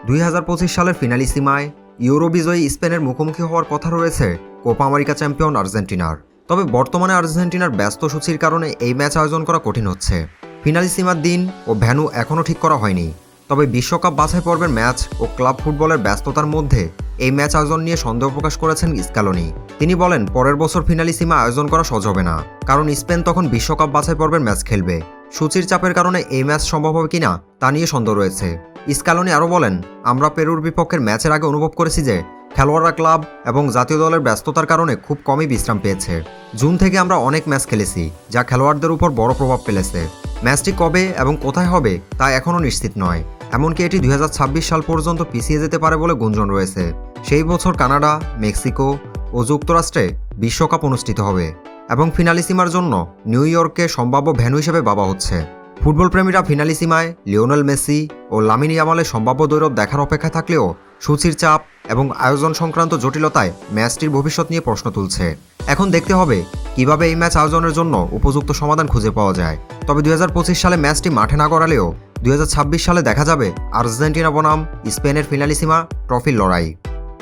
2025 সালের ফিনালিসিমায় ইউরো বিজয়ী স্পেনের মুখোমুখি হওয়ার কথা রয়েছে কোপা আমেরিকা চ্যাম্পিয়ন আর্জেন্টিনার। তবে বর্তমানে আর্জেন্টিনার ব্যস্ত সূচির কারণে এই ম্যাচ আয়োজন করা কঠিন হচ্ছে। ফিনালিসিমার দিন ও ভ্যানু এখনও ঠিক করা হয়নি। তবে বিশ্বকাপ বাছাই পর্বের ম্যাচ ও ক্লাব ফুটবলের ব্যস্ততার মধ্যে এই ম্যাচ আয়োজন নিয়ে সন্দেহ প্রকাশ করেছেন স্ক্যালোনি। তিনি বলেন, পরের বছর ফিনালিসিমা আয়োজন করা সহজ হবে না, কারণ স্পেন তখন বিশ্বকাপ বাছাই পর্বের ম্যাচ খেলবে। সূচির চাপের কারণে এই ম্যাচ সম্ভব হবে কিনা তা নিয়ে সন্দেহ রয়েছে। স্ক্যালোনি আরও বলেন, আমরা পেরুর বিপক্ষের ম্যাচের আগে অনুভব করেছি যে খেলোয়াড়রা ক্লাব এবং জাতীয় দলের ব্যস্ততার কারণে খুব কমই বিশ্রাম পেয়েছে। জুন থেকে আমরা অনেক ম্যাচ খেলেছি, যা খেলোয়াড়দের উপর বড় প্রভাব ফেলেছে। ম্যাচটি কবে এবং কোথায় হবে তা এখনও নিশ্চিত নয়। এমনকি এটি 2026 সাল পর্যন্ত পিছিয়ে যেতে পারে বলে গুঞ্জন রয়েছে। সেই বছর কানাডা, মেক্সিকো ও যুক্তরাষ্ট্রে বিশ্বকাপ অনুষ্ঠিত হবে এবং ফিনালিসিমার জন্য নিউ ইয়র্ককে সম্ভাব্য ভেন্যু হিসেবে ভাবা হচ্ছে। ফুটবল প্রেমীরা ফিনালিসিমায় লিওনেল মেসি ও লামিন ইয়ামালের সম্ভাব্য দ্বৈরথ দেখার অপেক্ষা থাকলেও সূচির চাপ এবং আয়োজন সংক্রান্ত জটিলতায় ম্যাচটির ভবিষ্যৎ নিয়ে প্রশ্ন তুলছে। এখন দেখতে হবে কিভাবে এই ম্যাচ আয়োজনের জন্য উপযুক্ত সমাধান খুঁজে পাওয়া যায়। তবে 2025 সালে ম্যাচটি মাঠে না গড়ালেও 2026 সালে দেখা যাবে আর্জেন্টিনা বনাম স্পেনের ফিনালিসিমা ট্রফির লড়াই।